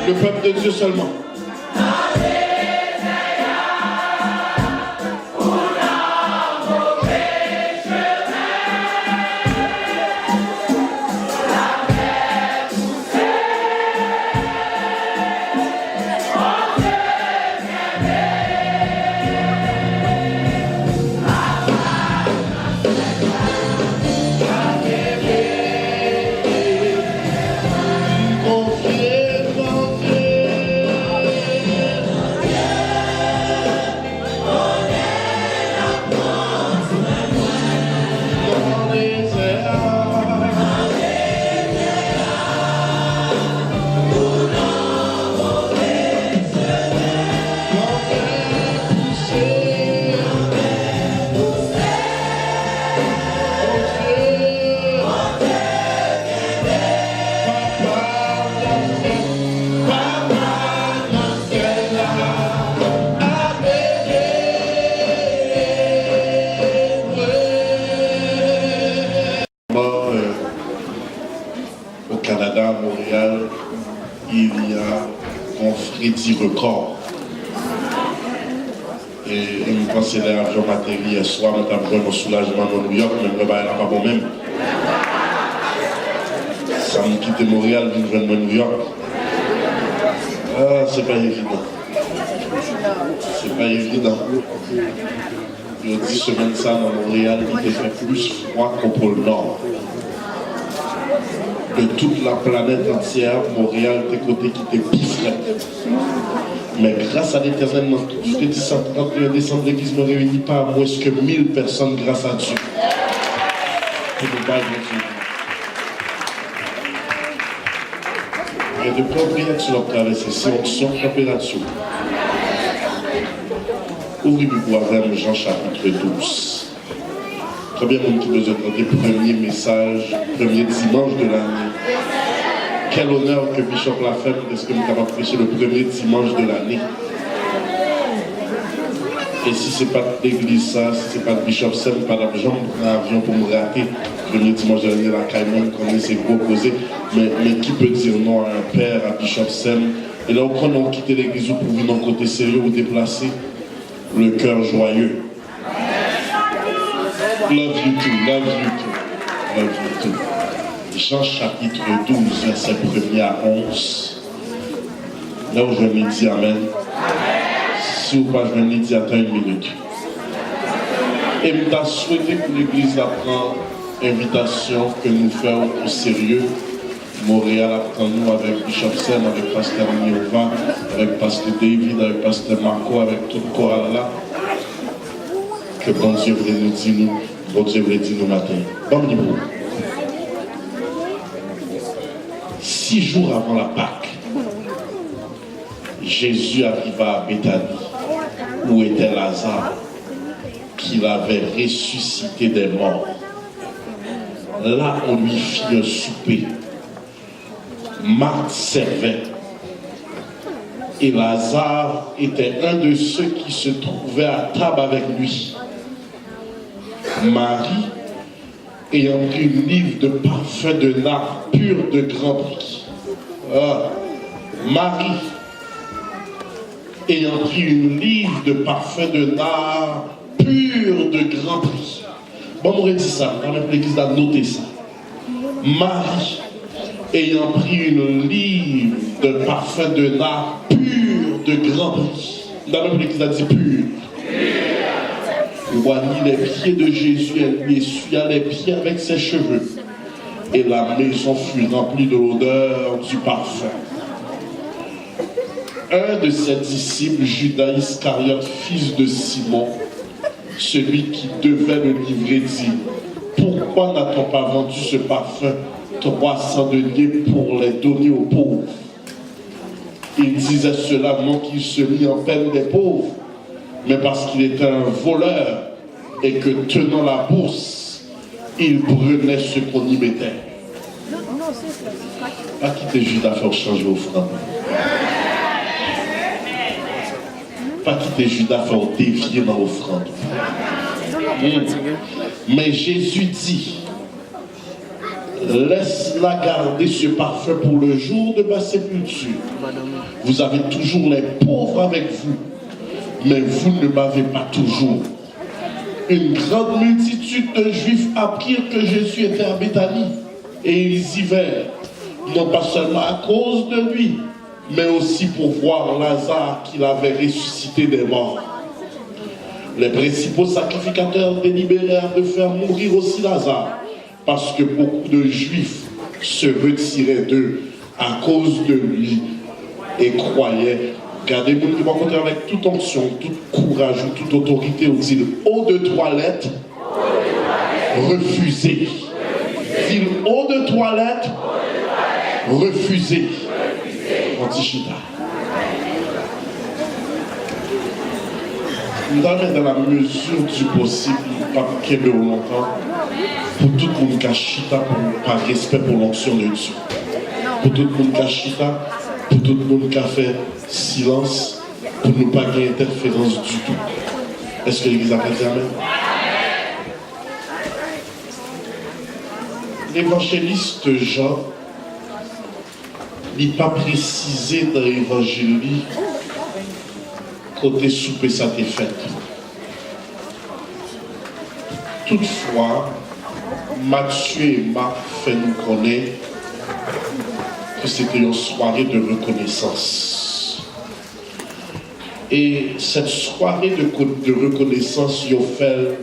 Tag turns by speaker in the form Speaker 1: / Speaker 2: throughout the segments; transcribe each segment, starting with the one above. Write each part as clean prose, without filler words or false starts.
Speaker 1: Le peuple de Dieu seulement. Freddy Record. Et nous pensons que l'avion matériel hier soir, nous avons vraiment soulagement dans New York, mais nous n'avons pas bon même. Ça me quitte Montréal, nous venons de New York. Ah, c'est pas évident. C'est pas évident. Il y a 10 semaines ça dans Montréal, il était fait plus froid qu'au pôle Nord. De toute la planète entière, Montréal était côté qui était piflet. Mais grâce à l'Éternel, le 31 décembre, l'église ne réunit pas à moins que 1000 personnes grâce à Dieu. Pour nous battre Dieu. Il y a de propriétés sur leur traversée, c'est onction, température. Ouvrez-vous avec Jean chapitre 12. Combien de monde qui besoin d'entendre le premier message, premier dimanche de l'année? Quel honneur que Bishop l'a fait, parce que nous avons prêché le premier dimanche de l'année. Et si ce n'est pas l'église, ça, si ce n'est pas de Bishop Sem, pas d'argent, on a un avion pour me rater. Le premier dimanche de l'année, la Caïman, qu'on s'est proposé. Mais qui peut dire non à un père, à Bishop Sem? Et là, quand on quitte l'église pour venir d'un côté sérieux ou déplacé, le cœur joyeux. Love you too, love you too, love you too. Jean chapitre 12, verset 1er à 11. Là où je vais me dire Amen. Si ou pas, je vais me dire attends une minute. Et je vais souhaiter que l'église apprenne l'invitation que nous faisons au sérieux. Montréal apprend nous avec Bishop Sem, avec Pasteur Niova, avec Pasteur David, avec Pasteur Marco, avec toute chorale là. Que bon Dieu voulait nous dire nous. Bon Dieu voulait dire nous matin. Bon niveau. 6 jours avant la Pâque, Jésus arriva à Béthanie, où était Lazare, qu'il avait ressuscité des morts. Là, on lui fit un souper. Marthe servait Et Lazare était un de ceux qui se trouvaient à table avec lui. Marie, ayant pris une livre de parfum de nard pur de grand prix. Marie, ayant pris une livre de parfum de nard pur de grand prix. Bon, on aurait dit ça, dans l'église a noté ça. Marie, ayant pris une livre de parfum de nard pur de grand prix. Dans l'église a dit pur. Elle voignit les pieds de Jésus, elle lui essuya les pieds avec ses cheveux. Et la maison fut remplie de l'odeur du parfum. Un de ses disciples, Judas Iscariote, fils de Simon, celui qui devait le livrer, dit: pourquoi n'a-t-on pas vendu ce parfum 300 deniers pour les donner aux pauvres? Il disait cela non qu'il se mit en peine des pauvres, mais parce qu'il était un voleur et que, tenant la bourse, il prenait ce qu'on y mettait. Pas quitter Judas faire changer offrande. Pas quitter Judas faire dévier dans l'offrande. Mais Jésus dit: laisse-la garder ce parfum pour le jour de ma sépulture. Vous avez toujours les pauvres avec vous, mais vous ne m'avez pas toujours. Une grande multitude de Juifs apprirent que Jésus était à Béthanie, et ils y vinrent, non pas seulement à cause de lui, mais aussi pour voir Lazare qu'il avait ressuscité des morts. Les principaux sacrificateurs délibérèrent de faire mourir aussi Lazare, parce que beaucoup de Juifs se retiraient d'eux à cause de lui et croyaient. Regardez-moi qui va compter avec toute onction, toute courage, toute autorité, on dit eau de toilette, refusé. Dit eau de toilette, refusé. Antichita. Dans la mesure du possible, pas qu'aimer au longtemps, pour tout le monde qui a chita, par respect pour l'onction de Dieu. Pour tout le monde qui a chita, pour tout le monde qui a fait silence, pour ne pas qu'il y ait interférence du tout. Est-ce que l'Église a dit amen? L'évangéliste Jean n'est pas précisé dans l'évangile côté souper ça t'est fait. Toutefois, Matthieu et Marc fait nous connaître que c'était une soirée de reconnaissance. Et cette soirée de reconnaissance, ils ont fait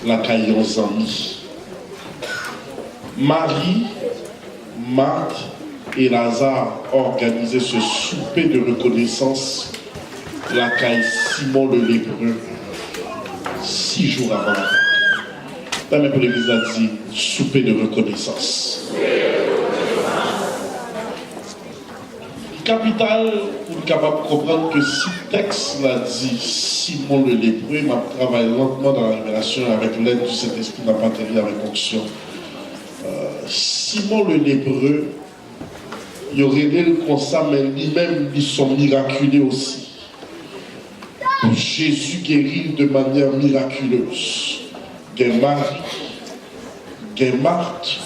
Speaker 1: la caille aux amis. Marie, Marthe et Lazare organisaient ce souper de reconnaissance, la caille Simon le lépreux, 6 jours avant la Pâque. Dans même l'Église a dit souper de reconnaissance. Capital pour être capable de comprendre que si le texte l'a dit Simon le lépreux, m'a travaillé lentement dans la révélation avec l'aide du Saint-Esprit, n'a pas terminé avec onction. Simon le lépreux, il aurait le constat, mais lui-même, ils sont miraculés aussi. Jésus guérit de manière miraculeuse. Il y a Marie, il y a Marthe,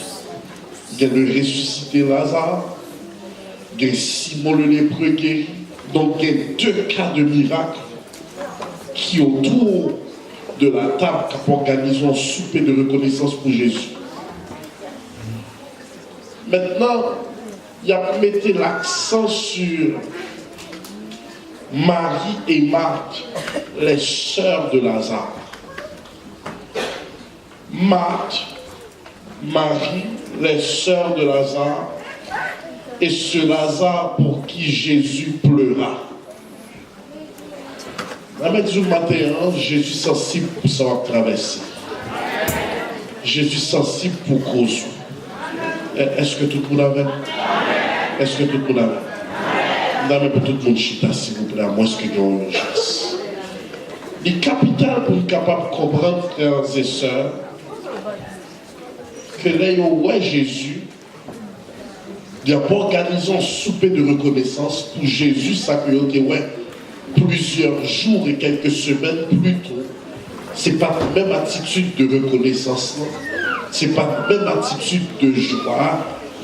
Speaker 1: il y a le ressuscité Lazare, il y a Simon le lépreux guéri. Donc il y a 2 cas de miracle qui autour de la table organisent un souper de reconnaissance pour Jésus. Maintenant, il y a mis l'accent sur Marie et Marthe, les sœurs de Lazare. Marthe, Marie, les sœurs de Lazare, et ce Lazare pour qui Jésus pleura. La du matin, Jésus sensible pour savoir traverser. Jésus sensible pour cause. Est-ce que tout le monde avait? Est-ce que tout le monde avait? Non, mais pour tout le monde, chita, s'il vous plaît, à moins que nous ayons une chance. Il est capital pour être capable de comprendre, frères et sœurs, que là, ouais, Jésus, Il n'y a pas organisé un souper de reconnaissance pour Jésus, ça que ouais, plusieurs jours et quelques semaines plus tôt. Ce n'est pas la même attitude de reconnaissance, ce n'est pas la même attitude de joie,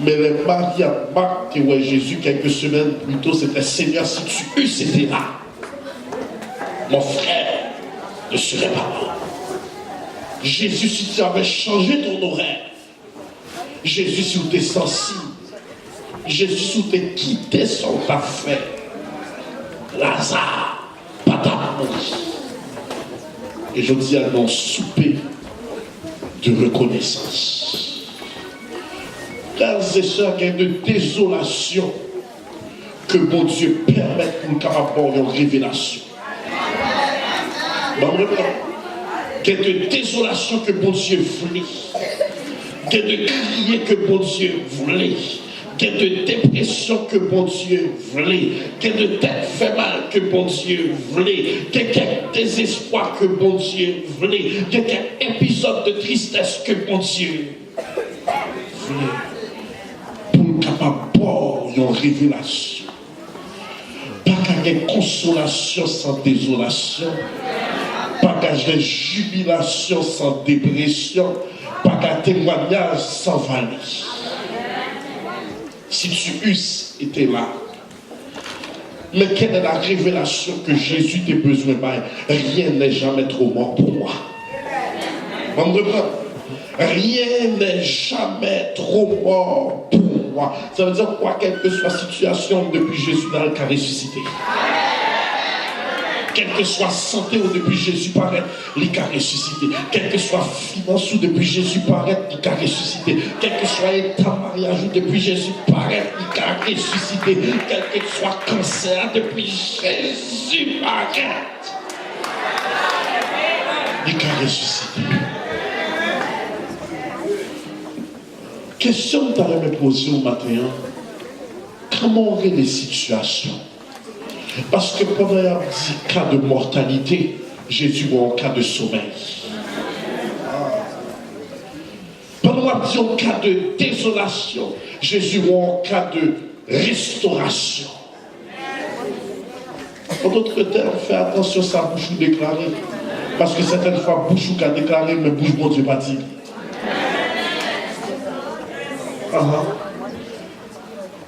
Speaker 1: mais les Marie a marqué ouais, Jésus quelques semaines plus tôt, c'était Seigneur, si tu eusses été là, mon frère ne serait pas mort. Jésus, si tu avais changé ton horaire, Jésus, si tu es sensible, Jésus, si tu es quitté son affaire, Lazare, pas d'amour. Et je dis à mon souper de reconnaissance. Frères et sœurs, il y a une désolation que mon Dieu permette pour capable une révélation. Il y a une désolation que mon Dieu voulait. Il y a de crier que mon Dieu voulait. Il y a de dépression que mon Dieu voulait. Il y a de tête fait mal que mon Dieu voulait. Il y a quelques désespoir que mon Dieu voulait. Il y a quelques épisodes de tristesse que mon Dieu voulait. Pour capable avoir une révélation. Pas qu'il y ait consolation sans désolation. Pas qu'il y ait jubilation sans dépression. Pas qu'il y ait témoignage sans vallée. Si tu eusses été là. Mais quelle est la révélation que Jésus t'a besoin de? Rien n'est jamais trop mort pour moi. On me reprend. Rien n'est jamais trop mort pour moi. Ça veut dire quoi, quelle que soit la situation, depuis Jésus dans le cas ressuscité. Quelle que soit santé ou depuis Jésus paraît, il a ressuscité. Quelle que soit finance ou depuis Jésus paraît, il a ressuscité. Quel que soit état mariage ou depuis Jésus paraît, il a ressuscité. Quel que soit cancer depuis Jésus paraît, il a ressuscité. Question que tu allais me poser au matin, comment on est les situations? Parce que pendant un cas de mortalité, Jésus voit un cas de sommeil. Pendant un cas de désolation, Jésus voit un cas de restauration. En d'autres termes, fais attention à sa bouche ou déclarer. Parce que certaines fois, bouche ou qu'à déclarer, mais bouche bon Dieu pas dit.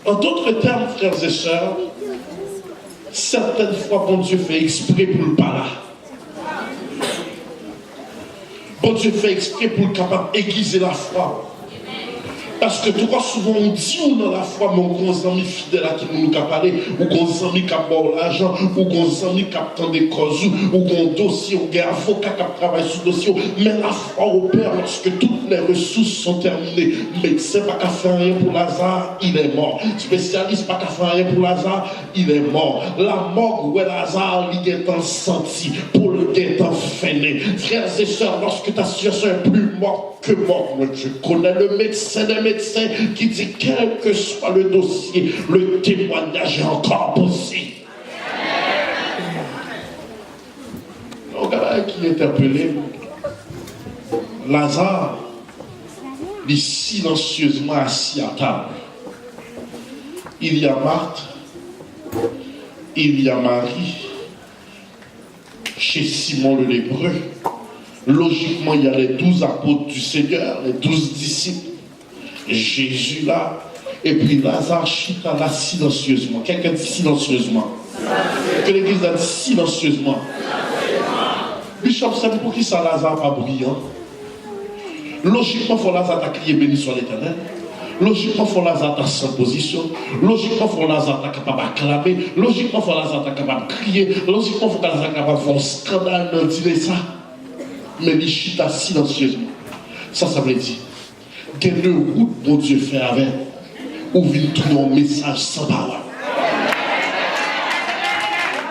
Speaker 1: En d'autres termes, frères et sœurs, certaines fois, bon Dieu fait exprès pour le pas là. Bon Dieu fait exprès pour le capable aiguiser la foi. Parce que trop souvent on dit dans la foi, mais on a amis fidèles à qui nous avons parlé, ou qu'on amis qui ont l'argent, ou qu'on amis qui ont des causes, ou qu'on dossier, ou qu'on avocat qui travaille sur le dossier. Mais la foi opère lorsque toutes les ressources sont terminées. Médecin pas qu'à faire rien pour Lazare, il est mort. Spécialiste pas qu'à faire rien pour Lazare, il est mort. La mort où est Lazare, il est en senti, pour le est en fainé. Frères et sœurs, lorsque ta situation est plus morte que mort, moi je connais le médecin des médecins qui dit quel que soit le dossier, le témoignage est encore possible. Donc, qui est interpellé, Lazare, il est silencieusement assis à table. Il y a Marthe, il y a Marie, chez Simon le lépreux. Logiquement, il y a les 12 apôtres du Seigneur, les 12 disciples. Jésus là, et puis Lazare chita là silencieusement. Quelqu'un dit silencieusement. Que l'église a dit silencieusement. Bishop, c'est pour qui ça Lazare pas brillant? Logiquement, il faut Lazare crier béni soit l'Éternel. Logiquement, il faut Lazare sans position. Logiquement, il faut Lazare capable d'acclamer. Logiquement, il faut Lazare capable de crier. Logiquement, il faut Lazare capable de faire un scandale dans dire ça. Mais il chita silencieusement. Ça veut dire quelle route bon Dieu fait avec ou vient trouver un message sans parole.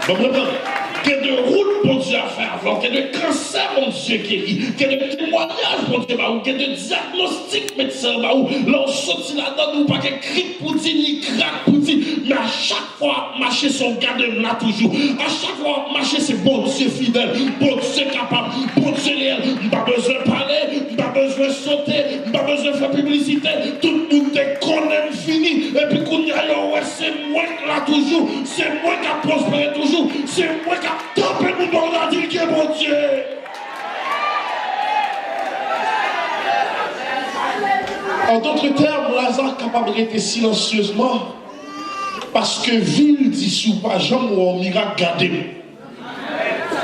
Speaker 1: Quelle route bon Dieu a fait avant, quel cancer bon Dieu guérit, quel témoignage bon Dieu va, quel diagnostic médecin va, l'on sortit là-dedans, ou pas qu'un cri pour dire, ni craque pour dire, mais à chaque fois, marcher son garde là toujours, à chaque fois, marcher c'est bon Dieu fidèle, bon Dieu capable, bon Dieu réel, pas besoin de parler, pas besoin de sauter, pas besoin de faire publicité, tout le monde te connaît fini, et puis là toujours, c'est moi qui a prospéré toujours, c'est moi qui a tapé mon bon a dit que mon Dieu. En d'autres termes, Lazare capable de rester silencieusement parce que ville dit sous pas jambe ou un miracle gardé.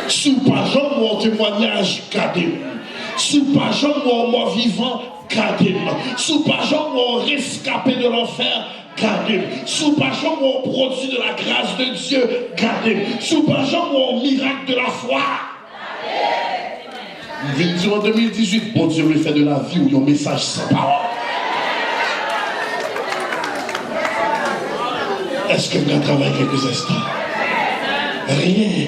Speaker 1: Sous pas jambe ou un témoignage gardé. Sous pas jambe ou un mort vivant gardé. Sous pas jambe ou un rescapé de l'enfer gardé. Sous pas jambe ou un produit de la grâce de Dieu gardé. Sous pas jambe ou un miracle de la foi. En 2018, bon Dieu me fait de la vie ou un message sans parole. Est-ce que nous travaillons quelques instants? Rien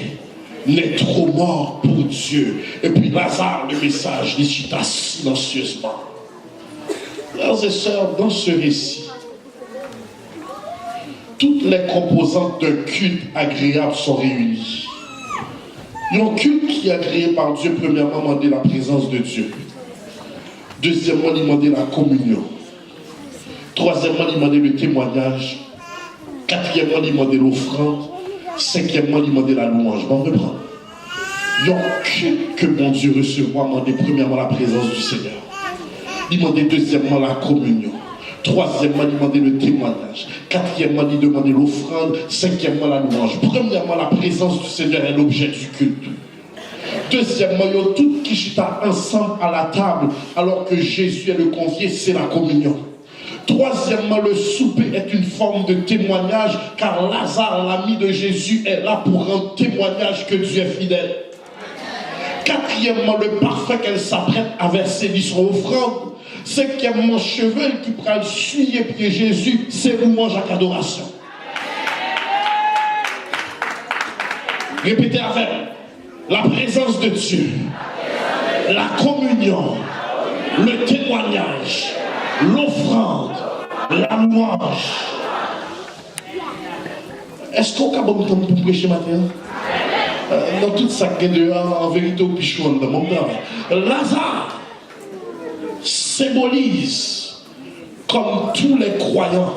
Speaker 1: n'est trop mort pour Dieu. Et puis Lazare, le message, il chita silencieusement. Frères et sœurs, dans ce récit, toutes les composantes d'un culte agréable sont réunies. Il y a un culte qui est agréé par Dieu, premièrement, demander la présence de Dieu. Deuxièmement, demander la communion. Troisièmement, demander le témoignage. Quatrièmement, demander l'offrande. Cinquièmement, demander la louange. Bon, reprend. Il y a un culte que mon Dieu recevra, demander premièrement la présence du Seigneur. Demander deuxièmement la communion. Troisièmement, demander le témoignage. Quatrièmement, demander l'offrande. Cinquièmement, la louange. Premièrement, la présence du Seigneur est l'objet du culte. Deuxièmement, il y a tout qui chita ensemble à la table alors que Jésus est le convié, c'est la communion. Troisièmement, le souper est une forme de témoignage car Lazare, l'ami de Jésus, est là pour rendre témoignage que Dieu est fidèle. Quatrièmement, le parfum qu'elle s'apprête à verser lui son offrande. Cinquièmement, chevel qui prend le suyer pied Jésus, c'est louange à adoration. Répétez avec la présence de Dieu, la communion, le témoignage, l'offrande, la louange. Est-ce qu'on a bon temps pour prêcher matin? Dans tout ça qui est dehors, en vérité, au pichon, dans mon temps. Lazare symbolise, comme tous les croyants,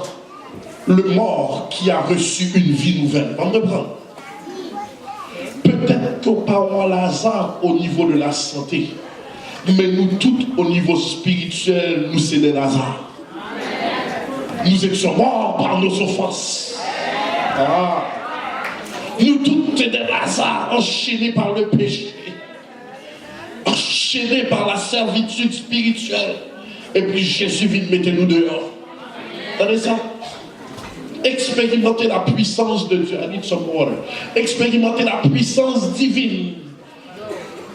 Speaker 1: le mort qui a reçu une vie nouvelle. On reprend. Peut-être que parlons Lazare au niveau de la santé, mais nous tous au niveau spirituel, nous c'est des Lazare. Nous étions morts par nos offenses. Nous tous des Lazare enchaînés par le péché, enchaînés par la servitude spirituelle. Et puis Jésus vient mettre nous dehors. Attendez ça? Expérimenter la puissance de Dieu. I need some water. Expérimenter la puissance divine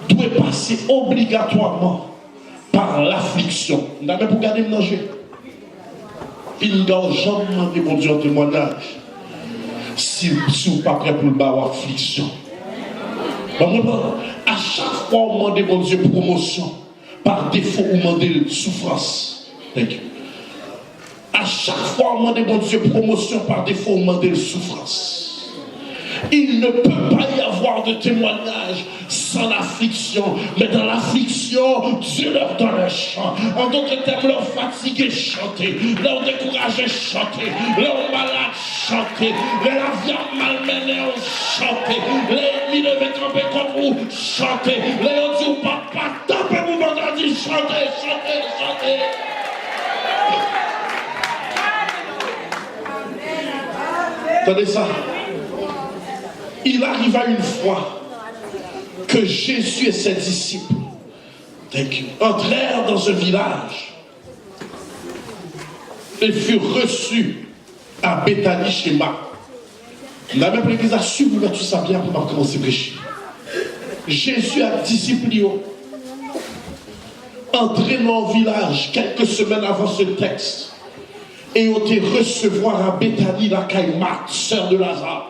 Speaker 1: doit passer obligatoirement par l'affliction. Vous n'avez pas regardé manger. Il n'y a jamais demandé mon Dieu en témoignage si vous n'êtes pas prêt pour le bas affliction. À chaque fois, on demande mon Dieu promotion. Par défaut, on demande souffrance. Thank you. À chaque fois, on demande mon Dieu promotion. Par défaut, on demande souffrance. Il ne peut pas y avoir de témoignage sans l'affliction. Mais dans l'affliction, Dieu leur donne un chant. En d'autres termes, leur fatigué chanter, leur découragé chanter, leur malade chanter, la viande malmenée chanter, les ennemis devaient camper contre vous chanter, les autres disent papa, tapez-vous dans dit chanter, chanter, chanter. Attendez ça. Il arriva une fois que Jésus et ses disciples entrèrent dans un village et furent reçus à Béthanie chez Marc. La même église a su vous mettre tout ça bien pour commencer à prêcher. Jésus a disciple entré dans le village quelques semaines avant ce texte et ont été recevoir à Béthanie la caille Marc, sœur de Lazare.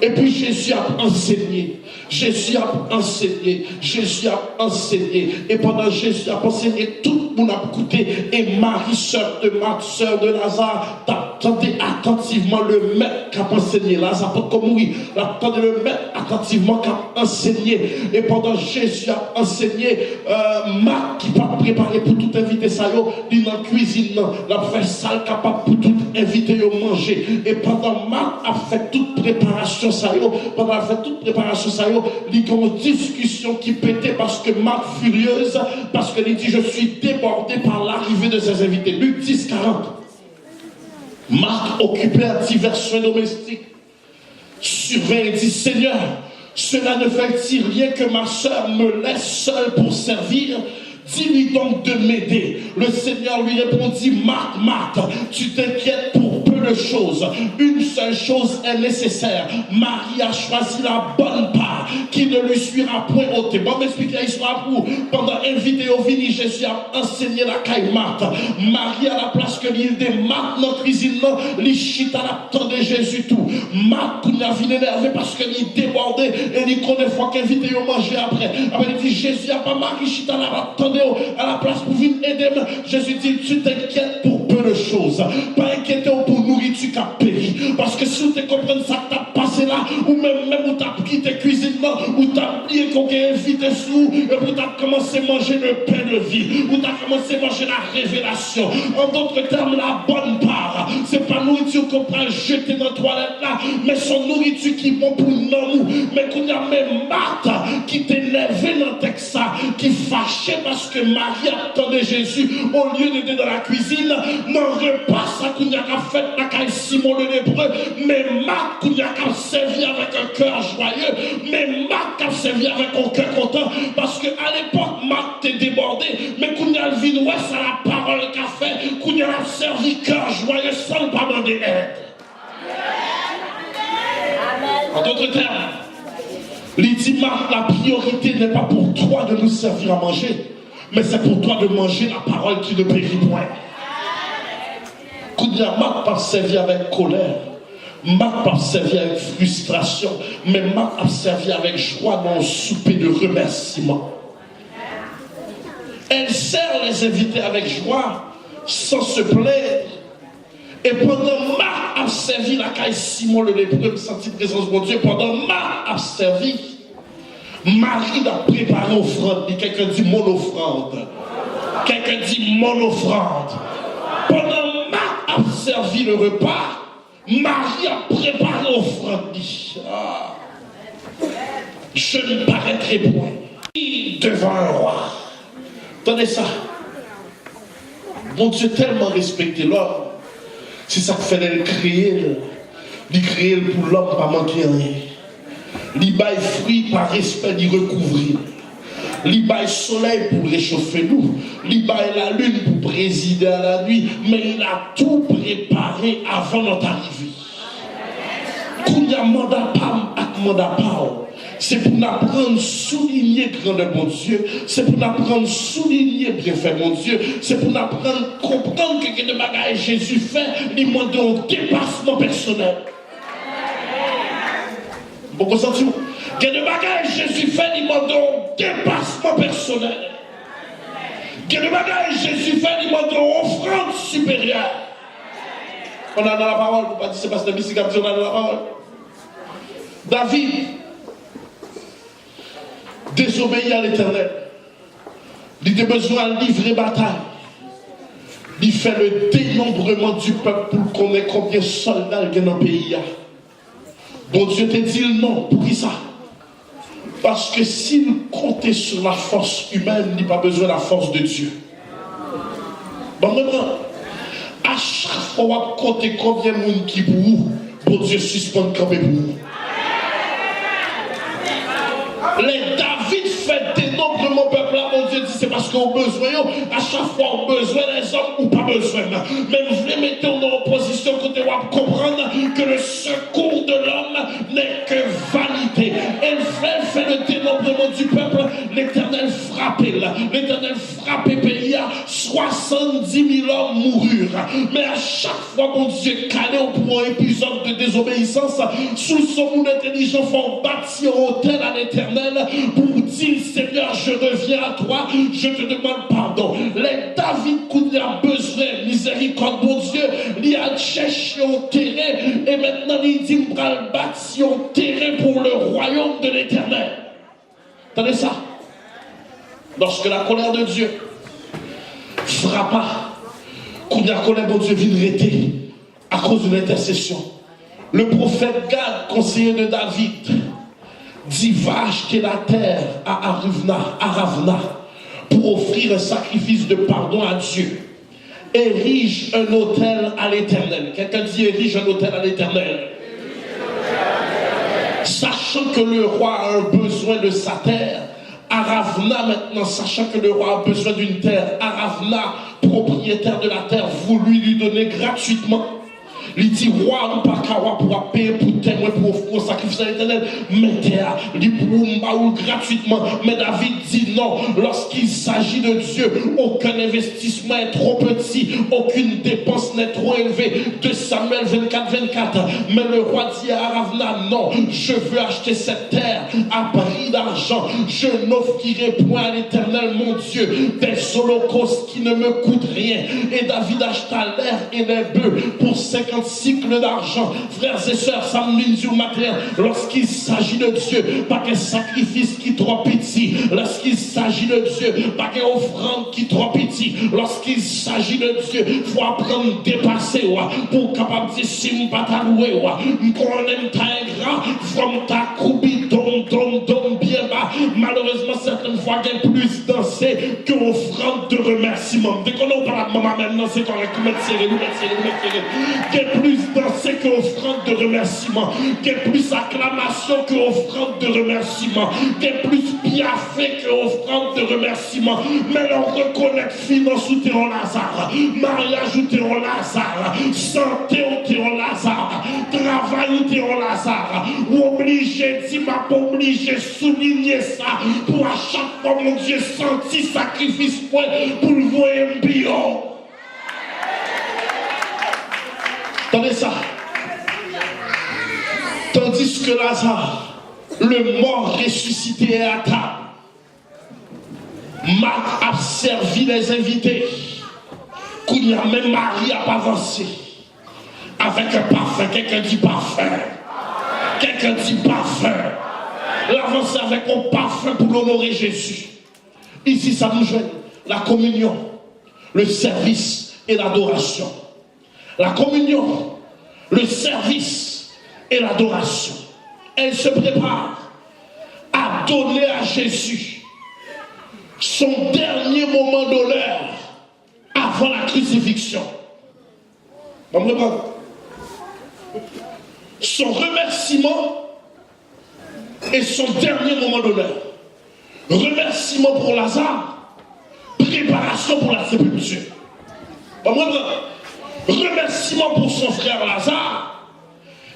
Speaker 1: Et puis Jésus a enseigné, Jésus a enseigné, Jésus a enseigné. Et pendant Jésus a enseigné, tout le monde a écouté. Et Marie, sœur de Marc, sœur de Lazare, t'a l'attendez attentivement le maître qui a enseigné. Là, ça peut comme oui. L'attendez le maître attentivement qui a enseigné. Et pendant Jésus a enseigné, Marc qui va préparer pour tout inviter ça, il est dans la cuisine, la fait salle capable pour tout inviter à manger. Et pendant Marc a fait toute préparation ça, pendant a fait toute préparation ça, il y a une discussion qui pétait parce que Marc furieuse, parce qu'il dit je suis débordé par l'arrivée de ses invités. Luc 10, 40. Marc occupé à divers soins domestiques. Surveille et dit Seigneur, cela ne fait-il rien que ma soeur me laisse seule pour servir? Dis-lui donc de m'aider. Le Seigneur lui répondit, Marc, Marc, tu t'inquiètes pour peu de choses. Une seule chose est nécessaire. Marie a choisi la bonne part qui ne lui suivra point ôtée. Bon, m'expliquer l'histoire pour pendant invité au vini, Jésus a enseigné la caille Marthe. Marie à la place que l'île des Marthe dans la cuisine, l'Ichita l'attend de Jésus tout. Marthe, il a vu énervé parce qu'il est débordé et il connaît fois qu'invité au manger après. Après, il dit, Jésus a pas Marie, Ichita l'attend à la place pour venir aider. Jésus dit, tu t'inquiètes pour peu de choses. Pas inquiéter pour nourriture qui a péri. Parce que si tu comprends ça que tu as passé là, ou même où tu as quitté cuisine, ou tu as oublié qu'on t'a invité sous, et où tu as commencé à manger le pain de vie, où tu as commencé à manger la révélation. En d'autres termes, la bonne part, c'est pas nourriture qu'on peut jeter dans la toilette là, mais son nourriture qui est bon pour nous. Mais qu'on y a même Marthe qui t'énervait dans le texte, qui fâchait parce que Marie attendait Jésus au lieu d'être dans la cuisine, n'en repas ça qu'on y a fait la Simon le lépreux, mais Marc qu'on y a servi avec un cœur joyeux, mais Marc a servi avec un cœur content, parce qu'à l'époque Marc t'est débordé, mais qu'on y a le vin ouest à la parole qu'a fait, qu'on y a servi cœur joyeux sans le pas demander aide. En d'autres termes, il dit Marc, la priorité n'est pas pour toi de nous servir à manger, mais c'est pour toi de manger la parole qui ne périt point. Kounia, Marc pas servi avec colère, Marc pas servi avec frustration, mais Marc a servi avec joie dans un souper de remerciement. Elle sert les invités avec joie, sans se plaindre. Et pendant Marc a servi la caille Simon le lépreux, me sentit présence de mon Dieu, pendant Marc a servi, Marie a préparé l'offrande. Quelqu'un dit mon offrande. Quelqu'un dit mon offrande. Pendant Marc a servi le repas, Marie a préparé l'offrande. Ah. Je ne paraîtrai point devant un roi. Tenez ça. Mon Dieu tellement respecté l'homme. C'est ça que fait de créer. Il crée pour l'homme pas manquer rien. Il baille fruit par respect d'y recouvrir. Il baille soleil pour réchauffer nous. Il baille la lune pour présider à la nuit. Mais il a tout préparé avant notre arrivée. Quand il y a mandat pam ak mandat pao, c'est pour nous apprendre à souligner grandeur mon Dieu. C'est pour nous apprendre à souligner bienfait mon Dieu. C'est pour nous apprendre à comprendre que de bagages Jésus fait, il demande un dépassement personnel. Beaucoup sentiment. Que de bagages Jésus fait, il demande un dépassement personnel. Que de bagages Jésus fait, il demande une offrande supérieure. On a dans la parole, pour pas dire c'est parce que la musique a dit on a dans la parole. David désobéit à l'Éternel. Il a besoin de livrer bataille. Il fait le dénombrement du peuple pour qu'on ait combien de soldats il y a dans le pays. Bon Dieu te dit non, pour qui ça? Parce que s'il comptait sur la force humaine, il n'a pas besoin de la force de Dieu. Bon, maintenant, à chaque fois, on compte combien de monde qui pour vous, bon Dieu suspend quand même pour vous. Les David fait dénombrement peuple là, mon Dieu dit c'est parce qu'on a besoin, à chaque fois on a besoin des hommes ou pas besoin. Mais vous voulez mettre dans opposition côté on comprendre que le secours de l'homme n'est que vanité. Elle fait le dénombrement du peuple, l'Éternel frappait là, l'Éternel frappait pays, 70 000 hommes moururent. Mais à chaque fois mon Dieu calé pour un épisode de désobéissance, sous son monde intelligent font bâtir un hôtel à l'Éternel pour dire Seigneur je reviens à toi, je te demande pardon. Les David qui a besoin miséricorde mon Dieu, il a fait chercher au terrain et maintenant il dit qu'on va bâtir un terrain pour le royaume de l'Éternel. Entendez ça? Lorsque la colère de Dieu frappa, quand la colère de Dieu vient arrêter à cause d'une intercession, le prophète Gad, conseiller de David, dit va acheter la terre à Ravna pour offrir un sacrifice de pardon à Dieu. Érige un autel à l'Éternel. Quelqu'un dit érige un autel à l'Éternel. Sachant que le roi a un besoin de sa terre, à Ravna maintenant, sachant que le roi a besoin d'une terre, à Ravna, propriétaire de la terre, voulut lui donner gratuitement. Il dit, roi, ou pas kawa pour payer pour témoin, pour offrir un sacrifice à l'Éternel, mais terre, il dit pour gratuitement. Mais David dit non, lorsqu'il s'agit de Dieu, aucun investissement est trop petit, aucune dépense n'est trop élevée. De Samuel 24, 24. Mais le roi dit à Ravna, non, je veux acheter cette terre à prix d'argent. Je n'offrirai point à l'Éternel, mon Dieu, des holocaustes qui ne me coûtent rien. Et David acheta l'air et les bœufs pour 50 cycles d'argent. Frères et sœurs, ça me dit du matin, lorsqu'il s'agit de Dieu, pas qu'un sacrifice qui est trop petit. Lorsqu'il s'agit de Dieu, pas qu'une offrande qui est trop petit. Lorsqu'il s'agit de Dieu, il faut apprendre à dépasser pour capable de dire si je ne pas t'allouer, qu'on aime ta ingrat, from ta coubi, dom, bien bas. Malheureusement, certaines fois, il y a plus dansé que offrande de remerciement. Dès qu'on n'a pas la maman maintenant, c'est correct, nous mettons serré. Il y a plus dansé que offrande de remerciement. Il y a plus acclamation que offrande de remerciement. Il y a plus bienfait que offrande de remerciement. Mais on reconnaît finance ou t'es en Lazare, mariage ou t'es en Lazare, santé ou t'es en Lazare, travail ou t'es en Lazare. Ou obligé, dis m'a pas obligé souligner ça pour à chaque fois mon Dieu senti sacrifice pour le voir un bio. Attendez ça. Tandis que Lazare, le mort ressuscité est à table. Marc a servi les invités. Qu'il y a même Marie a avancé. Avec un parfum. Quelqu'un dit parfum. Quelqu'un dit parfum. L'avancer avec un parfum pour l'honorer Jésus. Ici, ça nous joint la communion, le service et l'adoration. La communion, le service et l'adoration. Elle se prépare à donner à Jésus son dernier moment d'honneur avant la crucifixion. Son remerciement et son dernier moment d'honneur. Remerciement pour Lazare, préparation pour la sépulture. Remerciement pour son frère Lazare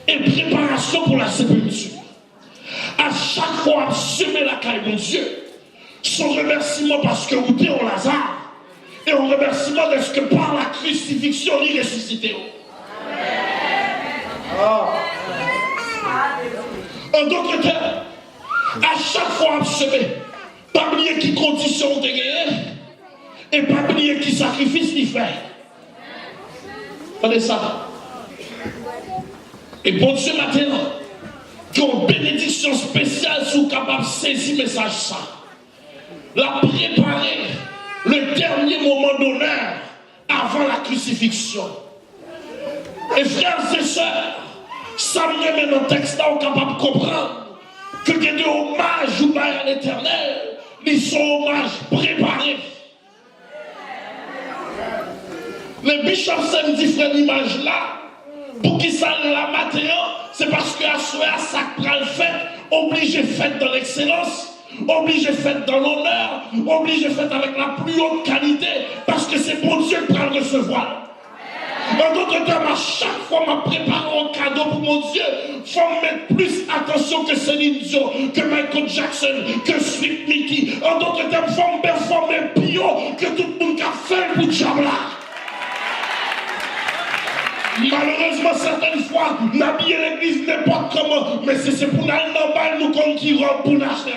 Speaker 1: et préparation pour la sépulture. À chaque fois, semer la caille de Dieu, son remerciement parce que vous êtes en Lazare et un remerciement de ce que par la crucifixion, il est ressuscité. En d'autres termes, à chaque fois, semer, pas oublier qui condition de gagner et pas oublier qui sacrifice il fait. Regardez ça. Et bon Dieu maintenant, qui ont une bénédiction spéciale sont capables de saisir le message ça. La préparer le dernier moment d'honneur avant la crucifixion. Et frères et sœurs, ça me met dans le texte là, on est capable de comprendre que il y a des hommages ou à l'Éternel, ils sont hommages préparés. Les bishops s'aiment différentes images là, pour qu'ils ça la matin, c'est parce que à ça prend le fait, obligé fait dans l'excellence, obligé fait dans l'honneur, obligé fait avec la plus haute qualité, parce que c'est bon Dieu qui prend le recevoir. En d'autres termes, à chaque fois que je prépare un cadeau pour mon Dieu, il faut mettre plus attention que Céline Dion, que Michael Jackson, que Sweet Mickey. En d'autres termes, il faut me performer bio que tout le monde a fait pour le job là. Malheureusement, certaines fois, n'habiller l'église n'importe comment, mais c'est pour nous normal, nous comme qui robe pour l'acheter.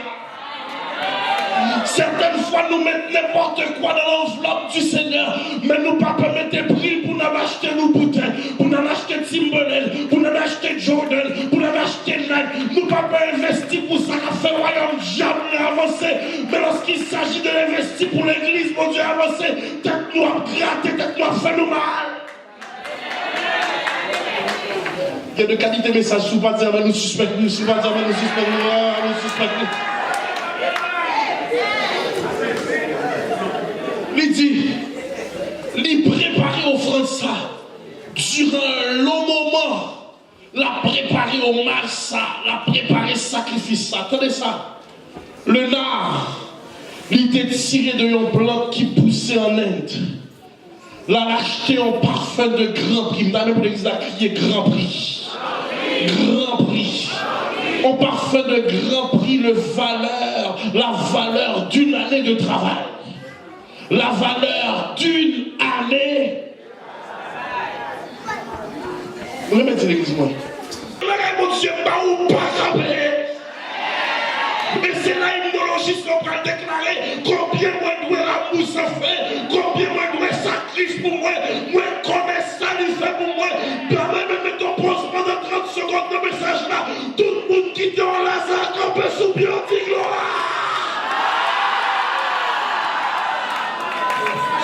Speaker 1: Certaines fois, nous mettons n'importe n'importe quoi dans l'enveloppe du Seigneur, mais nous pas permettre de prix pour nous acheter nos bouteilles, pour nous acheter Timberland, pour nous acheter Jordan, pour nous acheter Nike. Nous pas investir pour ça, à faire royaume jamais avancer. Mais lorsqu'il s'agit de l'investir pour l'église, mon Dieu, avancer, tête nous a gratté, tête nous a fait nous mal. Il y a de qualité de message, si vous pas dire, mais nous suspectons, si vous pas dire, mais nous suspectons. Il dit, il préparer offrande ça, durant un long moment, la préparer au mal ça, la préparer sacrifice ça. Attendez ça. Le nard, il était tiré de une plante qui poussait en Inde. L'a acheté en parfum de grand prix. Même pour l'église, qui est grand prix. Grand prix. En parfum de grand prix, la valeur d'une année de travail. La valeur d'une année. Remettez l'église, moi. Mon Dieu, ou pas capé. Et c'est là l'hymnologiste qui va déclarer combien moi dois amour ça fait, combien moi dois sacrifice pour moi connais ça, il fait pour moi. Permets-moi de te poser pendant 30 secondes de message là. Tout le monde qui est en Lazare, campé sous bien, dit gloire.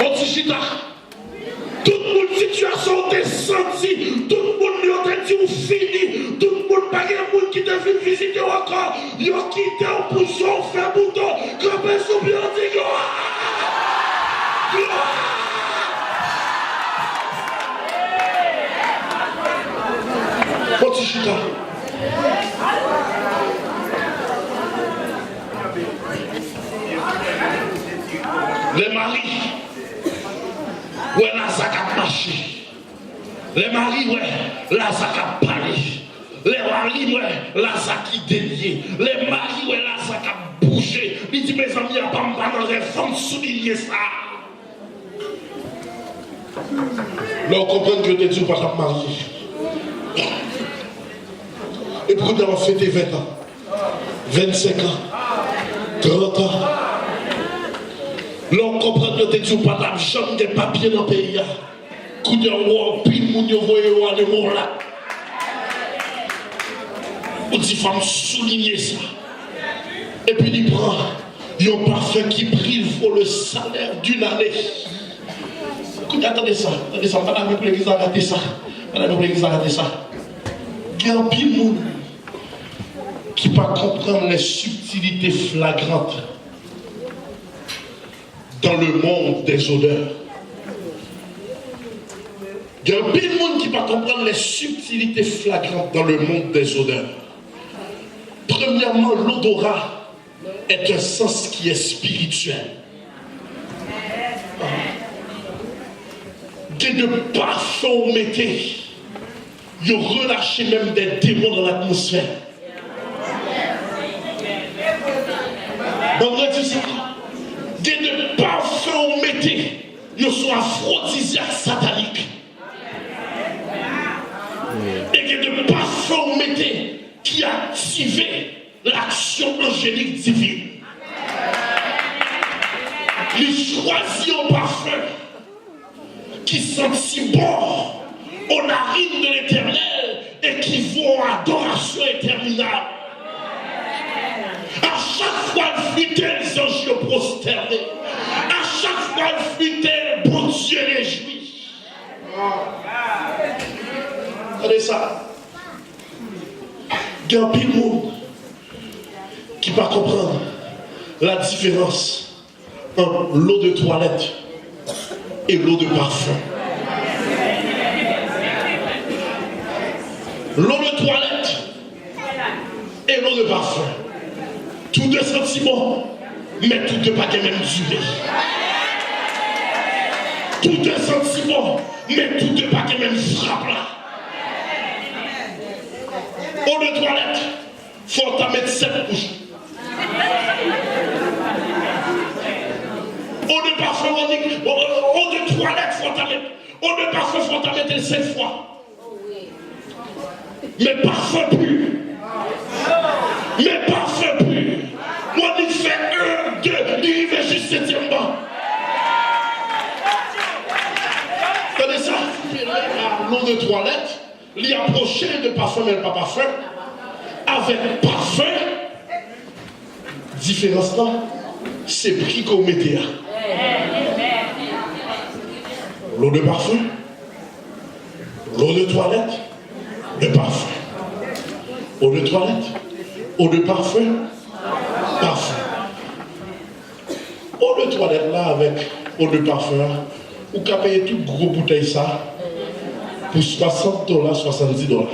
Speaker 1: Otichita. Tout le monde situation est sentie, tout le monde lui a dit ou fini, tout le monde pas de monde qui devait visiter encore, il a quitté en poussant, fait bouton, campé sous bien, dit gloire. Otichita. Les maris. Ouais, là, ça a marché. Les maris, ouais, là, ça a parlé. Les maris, ouais, là, ça a délié. Les maris, ouais, là, ça a bougé. Il dit, mes amis, il n'y a pas de réforme, souligner ça. Là, on comprend que tu n'es pas ta marié. Et pourquoi tu as fêté 20 ans, 25 ans, 30 ans? Là, on comprend que tu n'as pas d'argent, des papiers dans le pays. Quand tu as un pile, tu as voyé le monde là. On dit, il faut souligner ça. Et puis, il prend un parfum qui brille pour le salaire d'une année. Attendez ça, madame l'église a raté ça. Madame l'église a raté ça. Il y a un pile monde qui ne peut pas comprendre les subtilités flagrantes dans le monde des odeurs. Il y a un pile monde qui ne peut pas comprendre les subtilités flagrantes dans le monde des odeurs. Premièrement, l'odorat est un sens qui est spirituel. Il y a de parfums mettez. Ils ont relâché même des démons dans l'atmosphère. Vendredi ça. Il y a de parfums mettez. Ils sont aphrodisiaques sataniques. Et il y a de parfums mettez qui activent l'action angélique divine. Ils choisissent un parfum qui sent si bon aux narines de l'Éternel et qui vont à adoration interminable. À chaque fois, elle fut-elle, les anges prosternés. À chaque fois, elle fut-elle, bon Dieu réjoui. Regardez ça. Il y a un pile monde qui ne peut pas comprendre la différence entre l'eau de toilette et l'eau de parfum. L'eau de toilette et l'eau de parfum. Tous deux sentiments, mais tous deux pas de même durée. Tous deux sentiments, mais tous deux pas de même frappe là. Eau de toilette, il faut t'en mettre 7 couches. Eau de parfum, on dit, eau de toilette, il faut t'en mettre. Eau de parfum, il faut t'en mettre 7 fois. Mais parfum pur. Mais parfum pur. Moi, il fait 1, 2, il va juste 7e banc. de toilette, l'y approcher de parfum, mais pas parfum, avec parfum, différence là, c'est prix qu'on mettait là. L'eau de parfum, l'eau de toilette, le parfum. Eau de toilette, eau de parfum, parfum. Eau de toilette là avec eau de parfum, ou qu'à payer toute gros bouteille ça pour $60, $70.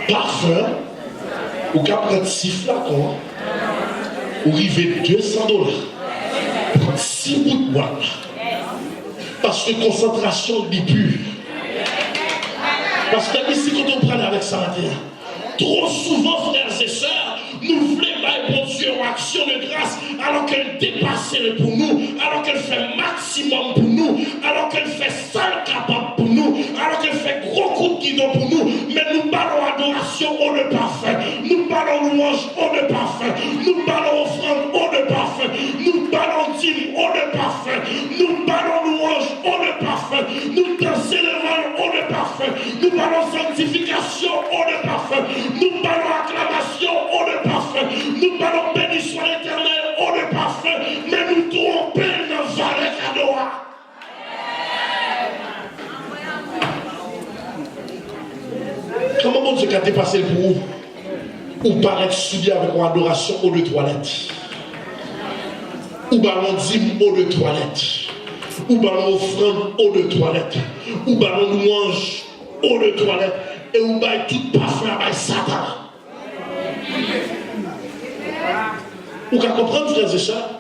Speaker 1: Parfum, ou qu'à prendre 6 flacons, ou river $200. 6 bouts de bois. Parce que concentration est pure. Parce que ici, quand on parle avec ça matin, trop souvent, frères et sœurs, nous voulons bon Dieu en action de grâce, alors qu'elle dépasse pour nous, alors qu'elle fait maximum pour nous, alors qu'elle fait seul capable pour nous, alors qu'elle fait gros coup de guidon pour nous, mais nous parlons adoration au de parfum, nous parlons louange au de parfum, nous parlons offrande au de parfum, nous parlons dîme au de parfum, nous parlons louange au de parfum, nous dansons devant au de parfum, nous parlons sanctification au de parfum, nous parlons acclamation au de parfum, nous parlons béni soit l'éternel au de parfum, mais nous trompons dans le valet cadoa. Comment mon Dieu a dépassé pour vous? Ou paraître souillé avec une adoration eau de toilette? Ou ballon dîme eau de toilette? Ou ballon offrande eau de toilette? Ou ballon louange eau de toilette? Et ou baille tout parfum avec Satan? Vous pouvez comprendre, frères et sœurs,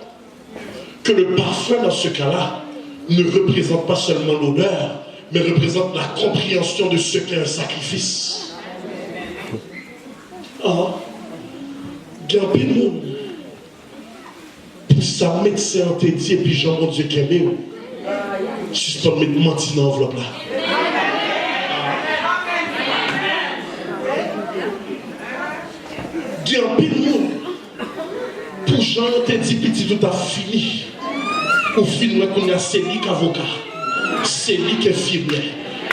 Speaker 1: que le parfum dans ce cas-là ne représente pas seulement l'odeur, mais représente la compréhension de ce qu'est un sacrifice. Ah, gardez monde pour ça, médecin en tête dit, et puis Jean, mon Dieu, qui aime, suspend mettre menti dans l'enveloppe là. Gardez monde pour Jean, on te dit, petit, tout a fini. Au film, qu'on a c'est lui qui est avocat, c'est lui qui est infirmière,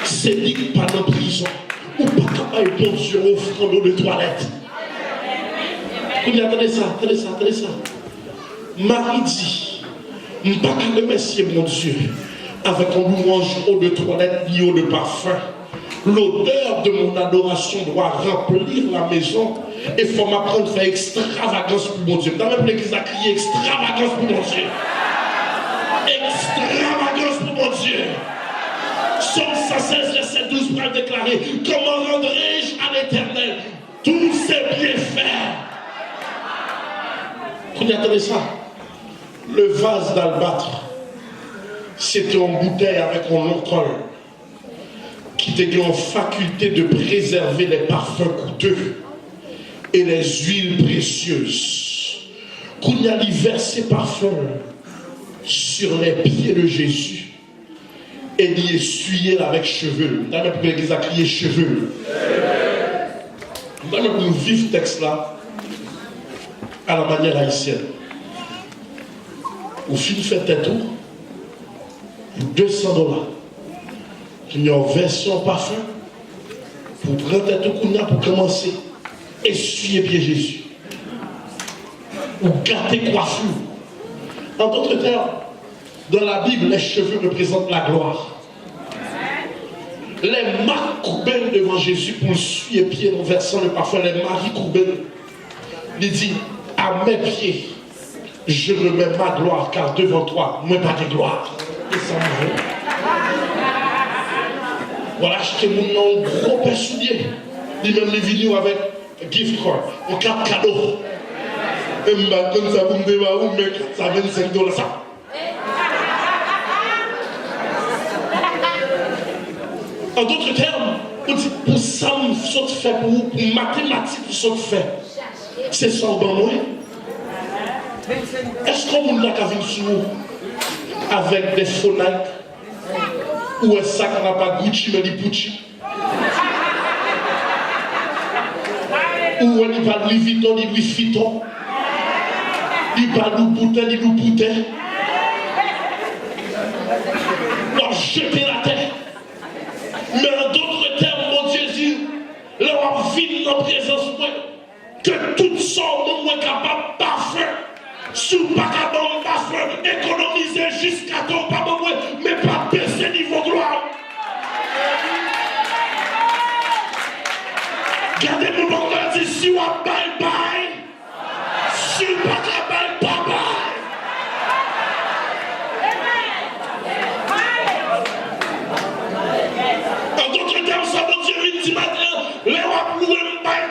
Speaker 1: c'est lui qui n'est pas dans prison, ou pas capable de bon Dieu offrant l'eau de toilette. Attendez ça, attendez ça, attendez ça. Marie dit, je ne peux pas remercier mon Dieu avec un louange eau de toilette ni eau de parfum. L'odeur de mon adoration doit remplir la maison. Et il faut m'apprendre à faire extravagance pour mon Dieu. Dans même l'église a crié extravagance pour mon Dieu. Extravagance pour mon Dieu. Somme 116, verset 12 pour déclarer, comment rendrai-je à l'éternel tous ses bienfaits? Vous attendez ça? Le vase d'albâtre, c'était en bouteille avec un long col qui était en faculté de préserver les parfums coûteux et les huiles précieuses. Qu'on y a versé parfum sur les pieds de Jésus et l'y essuyer avec cheveux. Dans même l'église a crié cheveux. Dans même nous vivons ce texte là à la manière haïtienne. Au fin fait un tour pour $200. Il y a une version parfum pour prendre un tour pour commencer à essuyer pied Jésus. Ou gâter coiffure. En d'autres termes, dans la Bible, les cheveux représentent la gloire. Les marques courbelles devant Jésus pour essuyer pied en versant le parfum, les maris courbelles, il dit, à mes pieds, je remets ma gloire, car devant toi, moi pas de gloire. Et ça me va. Voilà, acheter mon nom gros pain soulier. Il même les vidéos avec gift card, un cap cadeau. Et je me donne ça pour me débarrasser, mais ça $25 ça. En d'autres termes, on dit pour ça, on saute fait pour vous, pour mathématiques, on saute fait. C'est ça au bon moyen. Est-ce qu'on a venir sur nous avec des faux Nike ou un sac à pas Gucci mais des Pucci ou on n'y pas de Louis Vuitton ni Louis Vuitton, il pas de bouteille ni de bouteille, ou jeter la terre dans la présence, que toutes sortes de moi capables de parfum. Sous pas capable de parfum, économiser jusqu'à ton pas moi, mais pas baisser niveau gloire. Gardez mon bon dit si on a bye bye, si on pas capable bye bye. En d'autres termes, ça veut dire dit maintenant, les rois louer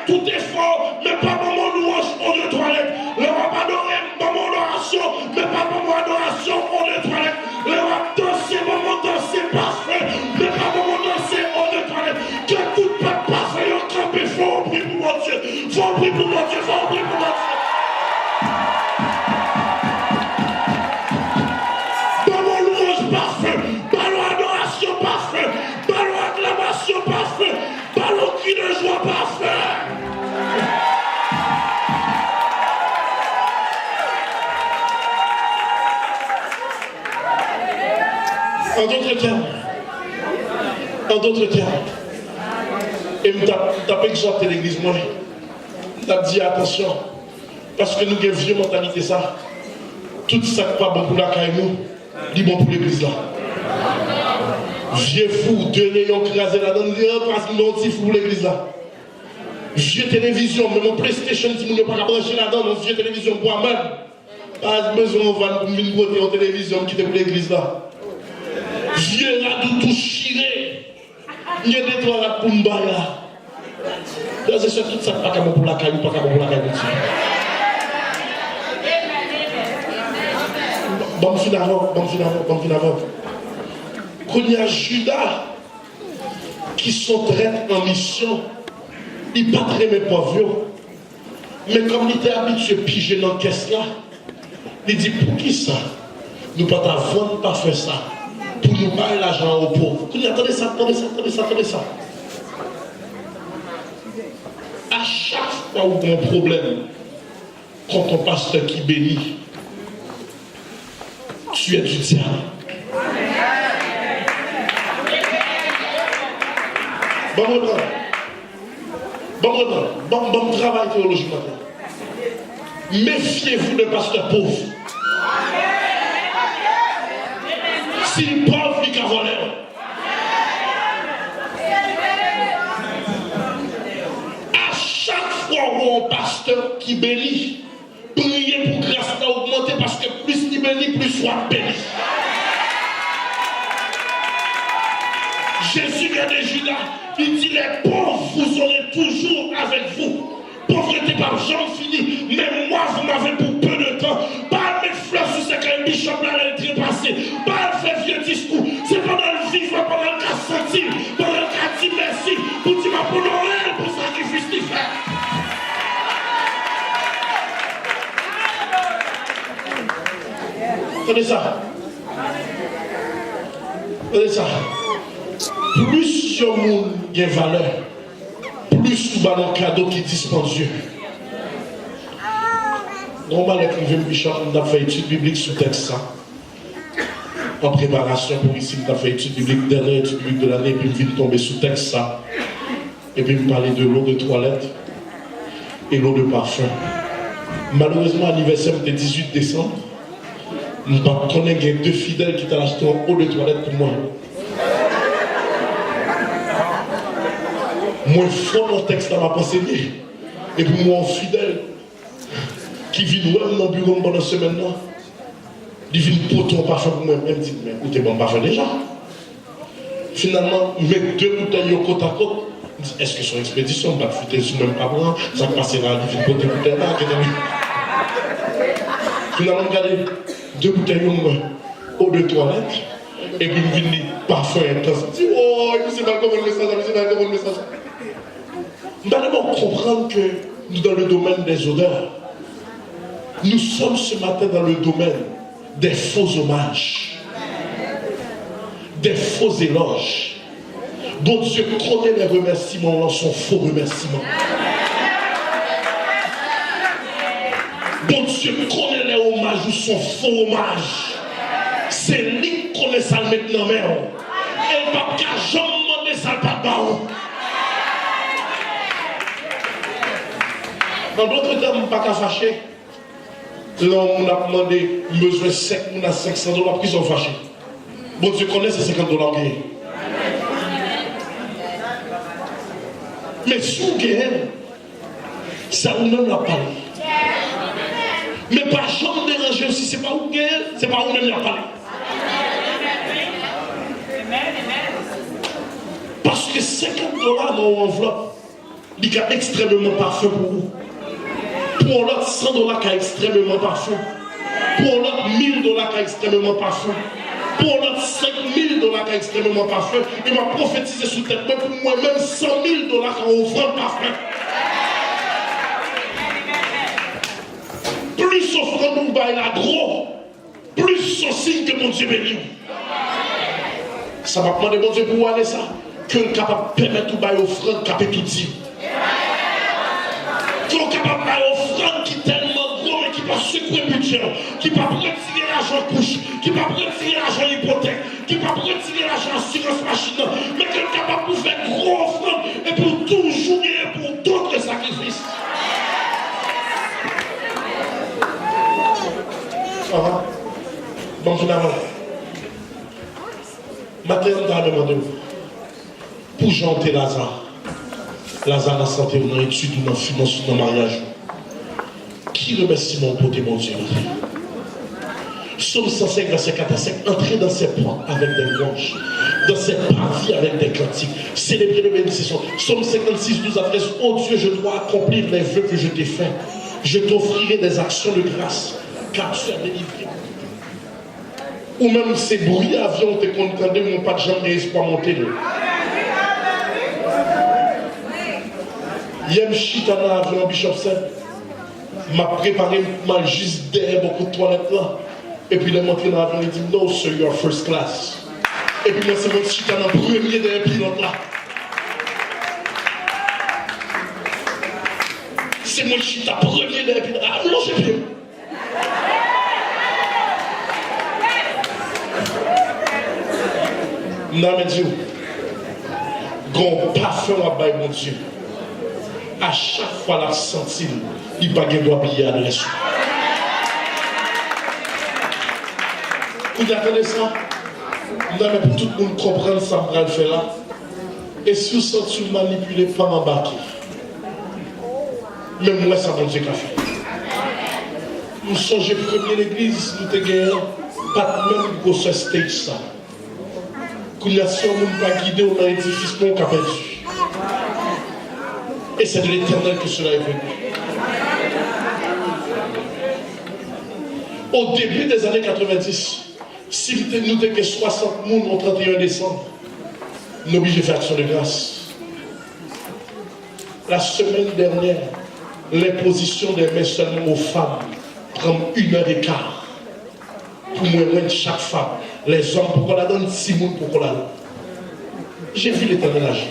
Speaker 1: tout effort, mais pas pour mon louange au de toilette. Les rois adorer pour mon adoration, mais pas pour mon adoration au de toilette. Les rois danser pour mon danser parfait, mais pas pour mon danser au de toilette. Que tout peuple parfait au campé, faut prier pour mon Dieu, faut prier pour mon Dieu, faut prier pour mon Dieu. Dans mon louange parfait, dans l'adoration parfait, dans l'acclamation parfait, dans le cri de joie parfait. En d'autres termes, et je t'ai exhorté l'église, moi, je t'ai dit attention, parce que nous avons une vieux mentalité ça, tout ça qui n'est pas bon pour la caille nous, dit bon pour l'église là. Vieux fou, deux néons crasés là, dans le parce que nous avons fou pour l'église là. Vieux télévision, même mon PlayStation, si nous ne pas brancher là-dedans, mon vieux télévision pour moi-même. Pas besoin de voir une beauté en télévision qui était pour l'église là. Vieux là, tout chiré. Il y a des toits là pour me bailler là. C'est tout ça, pas comme pour la caille, pas comme pour la caille. Bon, finalement. Quand il y a Judas qui sont très en mission, il pas très mes pauvres. Mais comme il était habitué à piger dans la caisse là, il dit pour qui ça? Nous pas vendre, pas faire ça. Pour nous bailler l'argent aux pauvres. Attendez ça. À chaque fois où il y a un problème, quand ton pasteur qui bénit, tu es du diable. Bon travail théologique maintenant. Méfiez-vous des pasteurs pauvres. S'il est pauvre, il va voler. À chaque fois où un pasteur qui bénit, priez pour grâce à augmenter parce que plus il bénit, plus soit béni. Jésus vient de Judas, il dit les pauvres, vous aurez toujours avec vous. Pauvreté par jamais fini, mais moi vous m'avez pour peu de temps. Pas mettre fleurs sur ce qu'un bishop là est trépassé. Pas faire vieux discours. C'est pendant le vivre, pendant le cas senti, pendant le cas dit merci, pour dire ma pour Noël, pour sacrifice qu'il fait. Regardez ça. Plus sur monde il y a valeur, plus tu vas dans le cadeau qui est dispendieux. Normalement, l'écrivain Bishop, on a fait étude biblique sur le texte. En préparation pour ici, on a fait étude biblique, dernière étude biblique de l'année, puis on vient tomber sous le texte ça. Et puis on parlait de l'eau de toilette et l'eau de parfum. Malheureusement, l'anniversaire était 18 décembre. Nous connaissons deux fidèles qui t'ont acheté en eau de toilette pour moi. Moi, fort mon texte à m'a enseigné. Et puis moi, fidèle, qui vit loin dans le bureau pendant la semaine là, il vient pour ton parfum pour moi. Même dit, mais écoutez, bon parfum déjà. Finalement, mes deux bouteilles au côte à côte. Est-ce que son expédition va fuiter sur le même parent? Ça passe là, il vient pour tes bouteilles là. Finalement, regardez, deux bouteilles eau de toilette. Et puis il vient parfum intense. Il dit, oh, il ne sait pas comment le message. Nous allons comprendre que nous, dans le domaine des odeurs, nous sommes ce matin dans le domaine des faux hommages, des faux éloges, dont Dieu connaît les remerciements dans son faux remerciement. Dont Dieu connaît les hommages ou son faux hommage. C'est lui qui connaît ça maintenant. Et pas qu'à jamais demander ça pas. Dans d'autres termes, je ne pas qu'à fâcher. L'homme a demandé besoin 500 $, qui sont fâchés. Bon Dieu connaît ces 50 $. Mais si vous gagnez, ça vous même la parler. Mais pas jamais déranger aussi, c'est pas vous gagnez, c'est pas vous même la parler. Parce que 50 $ dans l'enveloppe, il est extrêmement parfait pour vous. Pour l'autre, 100 $ qui est extrêmement parfait. Pour l'autre, 1000 $ qui est extrêmement parfait. Pour l'autre, 5000 $ qui est extrêmement parfait. Et m'a prophétisé sous tête, mais pour moi-même, 100 000 $ qui ont vraiment parfait. Plus offrande nous baille la gros, plus son signe que mon Dieu béni. Ça m'a demandé mon Dieu pour aller ça, que le capable de permettre tout baille offrande, capable tout dire. Que le capable de baille offrande qui est tellement gros, mais qui ne peut pas secouer le budget, qui ne peut pas retirer l'argent couche, qui ne peut pas retirer l'argent hypothèque, qui ne peut pas retirer l'argent assurance machine, mais qui est capable de faire gros offrande et pour toujours et pour d'autres sacrifices. Bon, finalement, matin, on a demandé pour Jean et Lazare. Lazare a santé dans l'étude, dans la finance, dans le mariage. Qui remercie mon côté, mon Dieu? Psaume 105, verset 4 à 5. Entrez dans ses portes avec des louanges, dans ses parvis avec des cantiques. Célébrez les bénédictions. Psaume 56, 12 à 13. Oh Dieu, je dois accomplir les vœux que je t'ai faits. Je t'offrirai des actions de grâce, car tu as délivré. Ou même ces bruits avions te contendés, mon pas de jambe et espoir monter. Yem chitana avion Bishop Saint m'a préparé mal juste derrière beaucoup de toilettes là. Et puis il est montré dans l'avion, il dit no sir, you are first class. Et puis moi c'est mon chitana premier derrière pilote là. C'est mon chita premier derrière pilote. Ah non j'ai bien. Non mais Dieu, grand parfum à bail mon Dieu. À chaque fois la sentir, il va pas doit payer à l'adresse. Vous attendez ça? Non mais pour tout le monde comprendre ça, on va le faire là. Et si vous sentez manipuler, pas embarquer. Même moi ça mon Dieu qu'a fait. Nous songez premier l'église, nous te gagnons, pas même pour ce stage ça. Qu'on y a si on ne pas guidé dans l'édifice, on a perdu. Et c'est de l'Éternel que cela est venu. Au début des années 90, si nous n'étions que 60 personnes au 31 décembre, nous obligés de faire action de grâce. La semaine dernière, l'imposition des mains seulement aux femmes prend 1h15. Pour moi, chaque femme, les hommes, pour qu'on la donne 6 personnes pour qu'on la donne. J'ai vu l'Éternel agir.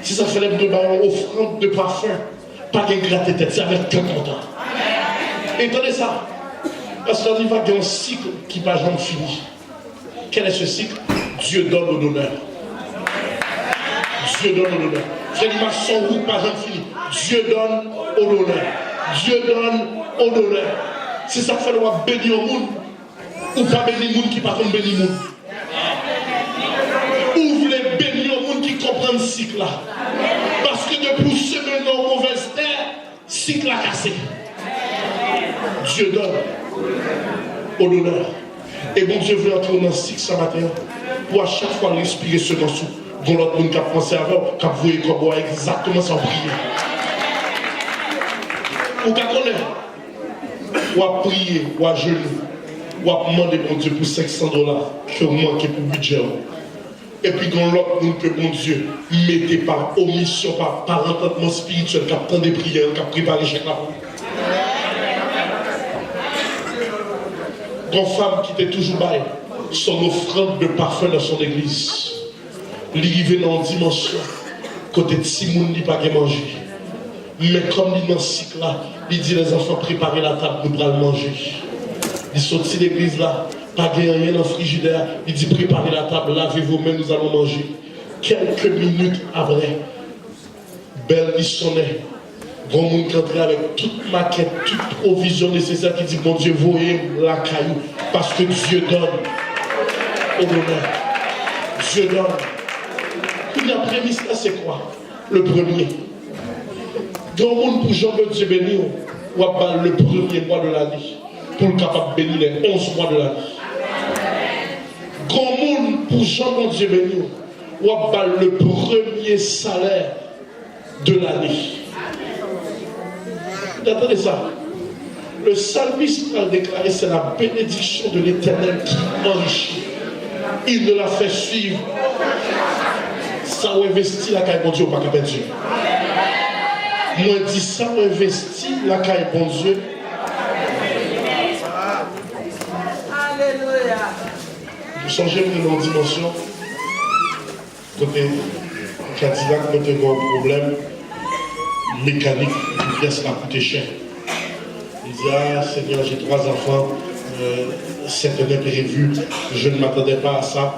Speaker 1: Si ça fait de baillons offrande de parfum, pas de gratter tête, c'est avec cœur content. Et attendez ça, parce qu'on y va dans un cycle qui va jamais finir. Quel est ce cycle? Dieu donne au honneur. Dieu donne au honneur. Frère Dimas, son route pas jamais fini. Dieu donne au honneur. Dieu donne au honneur. C'est ça que fait le roi bénir au monde, ou pas bénir le monde qui pas comme bénir le monde. Ou vous voulez bénir au monde qui comprend le cycle là. Parce que depuis semaine en mauvaise terre, cycle a cassé. Dieu donne au honneur. Et bon Dieu veut entrer dans le cycle ce matin pour à chaque fois respirer ce morceau. Dont l'autre monde qui a pensé avant, qui a voué comme exactement sans prier. Ou qu'à connaître, ou à prier, ou à jeûner, ou à demander bon Dieu pour 500 $ que vous manquez pour le budget. Et puis quand l'autre monde que bon Dieu mettez par omission, par entendement spirituel, qui a tant de prières, qui a préparé chaque fois. Une femme qui était toujours baille son offrande de parfum dans son église. L'arrivée dans une dimension, côté de Simon n'a pas manger. Mais comme il est dans ce cycle là, il dit les enfants préparez la table, nous allons manger. Il sortit de l'église là, pas rien dans le frigidaire, il dit préparez la table, lavez vos mains, nous allons manger. Quelques minutes après, belle il sonnait,
Speaker 2: Grand monde qui entre avec toute maquette, toute provision nécessaire qui dit, mon Dieu, voyez la caillou. Parce que Dieu donne au bonheur. Dieu donne. Puis la prémisse là, c'est quoi? Le premier. Grand monde pour Jean de Dieu béni, ou à le premier mois de l'année. Pour le capable de bénir les 11 mois de l'année. Grand monde pour Jean de Dieu béni, ou à le premier salaire de l'année. Vous entendez ça? Le psalmiste a déclaré, c'est la bénédiction de l'Éternel qui enrichit. Il ne la fait suivre. Ça ou investi la caille bon Dieu ou pas qu'à Dieu. Moi dis ça ou investi la caille bon Dieu. Vous changez de nos dimensions. Côté Cadillac, côté un problème mécanique, une pièce qui a coûté cher. Il dit, ah Seigneur, j'ai 3 enfants, c'est un imprévu, je ne m'attendais pas à ça.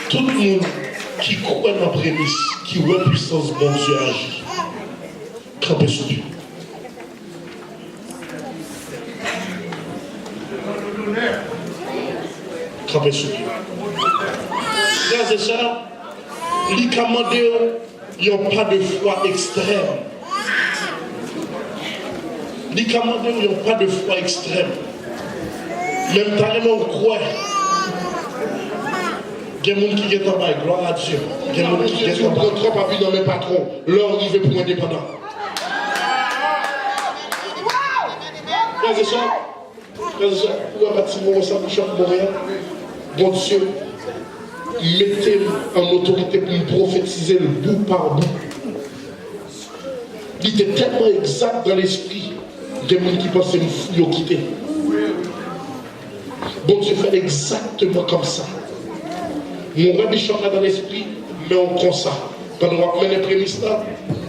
Speaker 2: Tout le monde qui croit dans la prémisse, qui voit puissance bon Dieu agit, campez sur Dieu. Campez sur Dieu. Frères et sœurs, les commandés, ils n'ont pas de foi extrême. Les commandés, ils n'ont pas de foi extrême. Même tellement on croit. Il y a des gens qui sont en bas, gloire à Dieu. Il y a des gens qui sont en bas. Trop à dans mes patrons. Leur arrivé pour indépendant. Frères et sœurs, où est bâtiment au centre de Champ Montréal? Bon Dieu, mettez en autorité pour me prophétiser le bout par bout. Il était tellement exact dans l'esprit. Des gens qui pensaient me fouiller au quitter. Bon Dieu fait exactement comme ça. Mon rêve chante dans l'esprit, mais on comme ça. Pendant qu'on met les prémices là,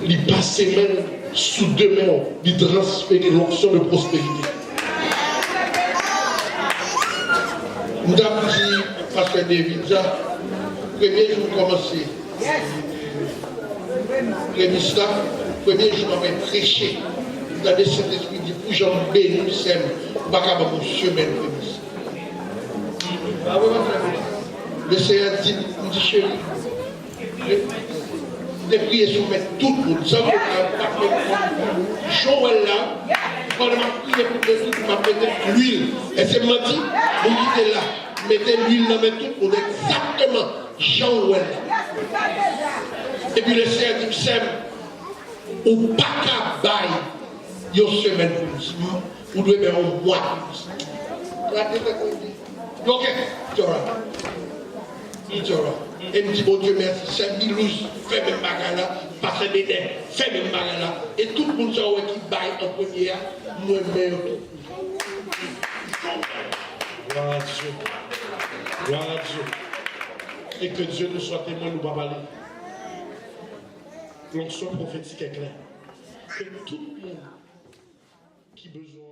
Speaker 2: il passe même sous 2 mains, il transfère l'onction de prospérité. Nous avons dit, Pasteur David, premier jour commencer. Prémisse là, premier jour on va prêcher. Vous avez cet esprit du coup, j'en bénis, c'est pas capable de chemin de prémisse. Ah oui, le Seigneur dit, chérie, de prier sur tout le monde. Ça veut dire Joël là, quand on m'a prié pour que tout m'a mettre l'huile. Et c'est menti, vous dites là, mettez l'huile dans tout le monde, exactement, Joël. Et puis le Seigneur dit, Sam, ou pas qu'à bailler, une semaine plus, ou devez faire un mois plus. Ok, tu auras. Et me dit, bon Dieu, merci, c'est Milouz, fais même bagala, passe des dents, fais même bagala. Et tout le monde qui baille en première, moi, meilleur tout. Gloire à Dieu. Gloire à Dieu. Et que Dieu nous soit témoin, nous pas parler. L'onction prophétique est claire. Que tout le monde qui a besoin